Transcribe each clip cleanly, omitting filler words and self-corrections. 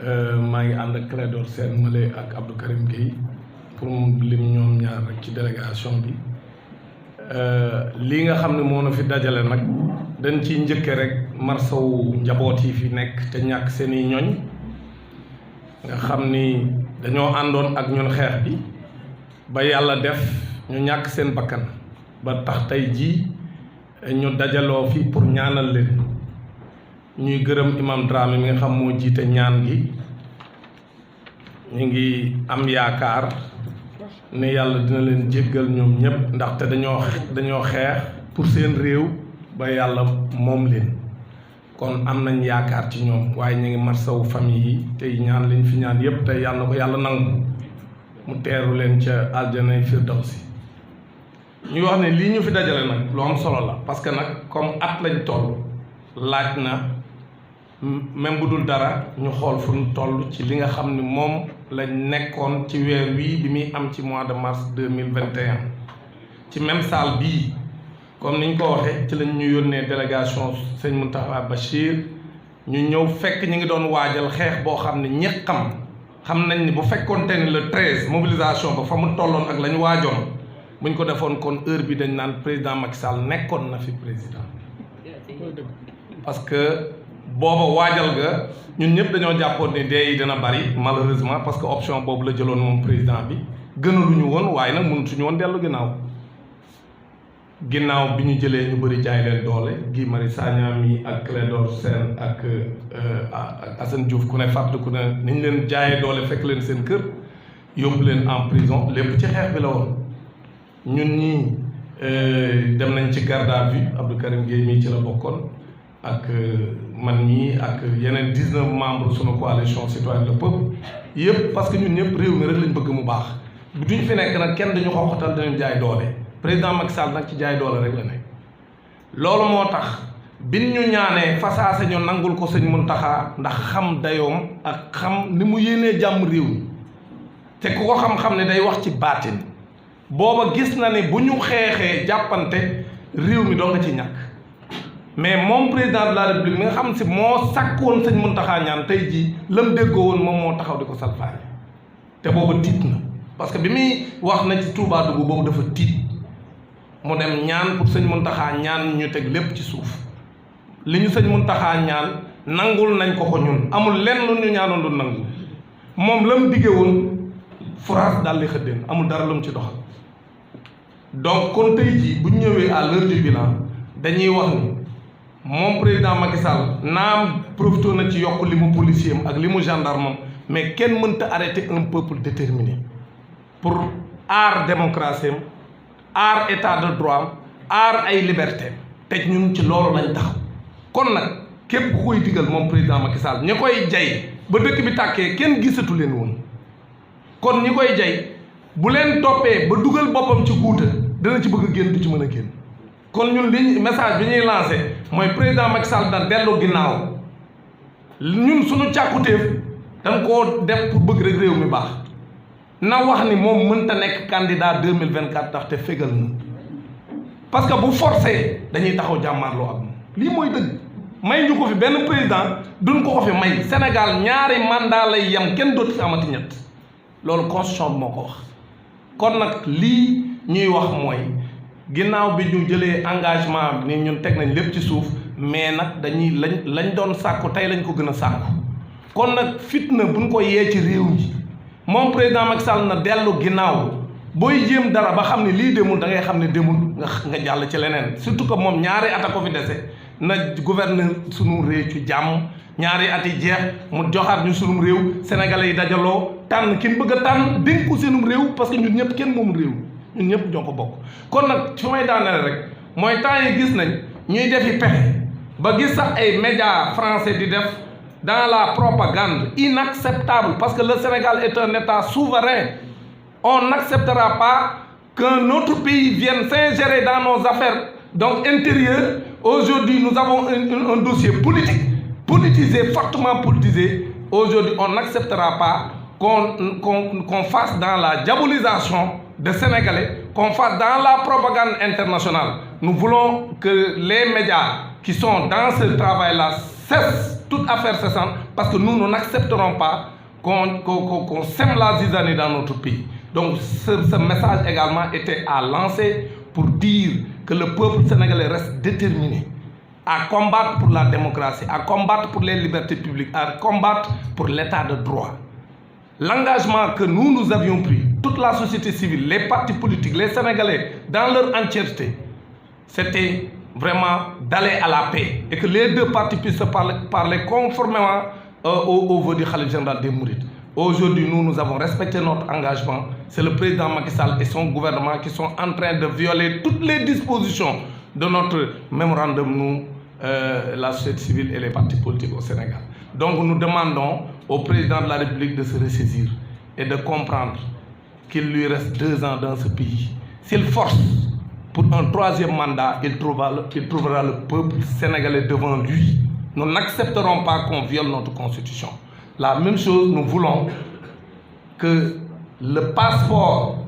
maa ngi ànd ak Clédor Sène Male ak Abdou Karim Gueye pour mu lim ñoom ñaar rek ci délégation bi lii nga xam ne moo na fi dajale nag dañ ciy njëkke rek marsawu njaboot yi fi nekk te ñàkk seeni ñoñ nga xam ni dañoo àndoon ak ñun xeex bi ba yàlla def ñu ñàkk seen bakkan ba tax tey jii ñu dajaloo fi pour ñaanal leen ñuy gërëm imam Dramé mi nga xam moo jiite ñaan gi ñu ngi am yaakaar ne yàlla dina leen jéggal ñoom ñëpp ndaxte dañoo xeex pour seen réew ba yàlla moom leen kon am nañ yaakaar ci ñoom waaye ñu ngi marsawu famille yi tey ñaan liñ fi ñaan yëpp tey yàlla na ko yàlla nangu mu teeru leen ca aljanay firdawsi ñuy wax ne lii ñu fi dajale nag lu am solo la parce que nag comme at lañ toll laaj na même bu dul dara ñu xool fu ñu toll ci li nga xam ni moom lañ nekkoon ci weer wii bi muy am ci mois de mars 2021 ci même salle bii comme niñ ko waxee ci lañ ñu yónnee délégation sëñ Mountakha Bachir ñu ñëw fekk ñu ngi doon waajal xeex boo xam ne ñëpp xam nañ ni bu fekkoonte ni le 13 mobilisation ba fa mu tolloon ak la ñu waajoon buñ ko defoon kon heure bi dañ naan président Macky Sall nekkoon na fi président parce que booba waajal ga ñun ñëpp dañoo jàppoon ni dee yi dina bari malheureusement parce que option boobu la jëloon moom président bi gënaluñu woon waaye nag mënutuñu woon dellu ginnaaw bi ñu jëlee ñu bëri jaay leen doole Guy Marius Sagna mi ak Clédor Sène ak Assane Diouf ku ne fàttaliku ne ni ñu leen jaayee doole fekk leen seen kër yóbbu leen en prison lépp ci xeex bi la woon ñun ñii dem nañ ci garde à vue Abdou Karim Gueye mii ci la bokkoon ak man ñii ak yeneen 19 membres sunu coalition citoyenne le peuple yëpp parce que ñun ñëpp réew mi rek lañ bëgg mu baax duñ fi nekk nag kenn dañu xoxatal dañu jaay doole président Macky Sall nag ci jaay doole rek la nekk loolu moo tax bin ñu ñaanee fasaase ñu nangul ko sëñ Mountakha ndax xam dayoom ak xam ni mu yéenee jàmm réew mi te ku ko xam-xam ne day wax ci baatin booba gis na ne bu ñu xeexee jàppante réew mi doo nga ci ñàkk mais moom président de la république mi nga xam si moo sàkk woon sëñ Mountakha ñaan tey jii lam déggoo woon moom moo taxaw di ko salfaañe te booba tiit na parce que bi muy wax na ci Touba dugg boobu dafa tiit mu dem ñaan pour sëñ Mountakha ñaan ñu teg lépp ci suuf li ñu sëñ Mountakha ñaan nangul nañ ko ñun amul lenn lu ñu ñaanoon lu nangul moom la mu diggee woon France daal di xëddeen amul dara lu mu ci doxal donc kon tey jii bu ñu ñëwee à l'heure du bilan dañuy wax ni moom président Macky Sall naam profité na ci yokk li mu policier am ak li mu gendarme am mais kenn mënta arrêter un peuple déterminé pour aar démocratie am aar état de droit am aar ay liberté te ñun ci loolu lañ taxaw kon nag képp ku koy digal moom président Macky Sall ñi koy jay ba dëkk bi tàkkee kenn gisatu leen woon kon ñi koy jay bu leen toppee ba dugal boppam ci guuta dana ci bëgg a génn du ci mën a génn kon ñun li message bi ñuy lancé mooy président Macky Sall da dellu ginnaaw ñun suñu càkkutéef dañ koo def pour bëgg rek réew mi baax na wax ni moom mënta nekk candidat 2024 ndax te fégal na parce que bu forcé dañuy taxaw jàmmaarloo ak moom lii mooy dëgg may ñu ko fi benn président duñ ko fi may Sénégal ñaari mandat lay yem kenn dootu fi amati ñett loolu constitution bi moo ko wax kon nag lii ñuy wax mooy ginnaaw bi ñu jëlee engagement ni ñun teg nañ lépp ci suuf mais nag dañuy lañ doon sàkku tey lañ ko gën a sàkku kon nag fitna buñ ko yee ci réew mi moom président Macky Sall na dellu ginnaaw booy jéem dara ba xam ne lii demul da ngay xam ne demul nga jàll ci leneen surtout que moom ñaari at a ko fi dese na gouverneur sunu réew ci jàmm ñaari at yi jeex mu joxaat ñu sunum réew sénégalais yi dajaloo tànn kin bëgg a tànn dénk ko seenum réew parce que ñun ñëpp kenn moom réew ñun ñëpp ñoo ko bokk kon nag fi may daaneel rek mooy temps yi gis nañ ñuy defi pexe ba gis sax ay médias français di def dans la propagande inacceptable parce que le Sénégal est un État souverain on n'acceptera pas qu'un autre pays vienne s'ingérer dans nos affaires donc intérieures. Aujourd'hui nous avons un dossier politisé, fortement politisé. Aujourd'hui on n'acceptera pas qu'on fasse dans la diabolisation des Sénégalais, qu'on fasse dans la propagande internationale. Nous voulons que les médias qui sont dans ce travail-là cessent toute affaire cessante, parce que nous n'accepterons pas qu'on sème la zizanie dans notre pays. Donc ce message également était à lancer pour dire que le peuple sénégalais reste déterminé à combattre pour la démocratie, à combattre pour les libertés publiques, à combattre pour l'état de droit. L'engagement que nous avions pris, toute la société civile, les partis politiques, les Sénégalais, dans leur entièreté, c'était vraiment d'aller à la paix et que les deux partis puissent se parler conformément au vœu du Khalife général des Mourides. Aujourd'hui, nous avons respecté notre engagement. C'est le président Macky Sall et son gouvernement qui sont en train de violer toutes les dispositions de notre mémorandum, la société civile et les partis politiques au Sénégal. Donc nous demandons au président de la République de se ressaisir et de comprendre qu'il lui reste 2 ans dans ce pays. S'il force pour un 3e mandat, il trouvera le peuple sénégalais devant lui. Nous n'accepterons pas qu'on viole notre constitution. La même chose, nous voulons que le passeport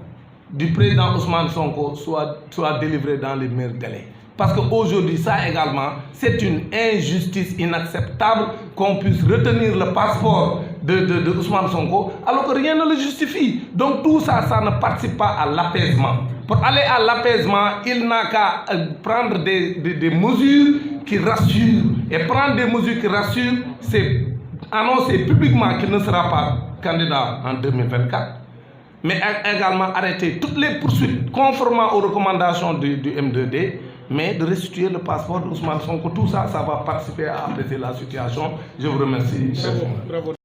du président Ousmane Sonko soit délivré dans les meilleurs délais. Parce qu'aujourd'hui, ça également, c'est une injustice inacceptable qu'on puisse retenir le passeport de Ousmane Sonko alors que rien ne le justifie. Donc tout ça, ça ne participe pas à l'apaisement. Pour aller à l'apaisement, il n'a qu'à prendre des mesures qui rassurent. Et prendre des mesures qui rassurent, c'est annoncer publiquement qu'il ne sera pas candidat en 2024. Mais également arrêter toutes les poursuites conformément aux recommandations du M2D, mais de restituer le passeport d'Ousmane Sonko. Tout ça, ça va participer à apaiser la situation. Je vous remercie.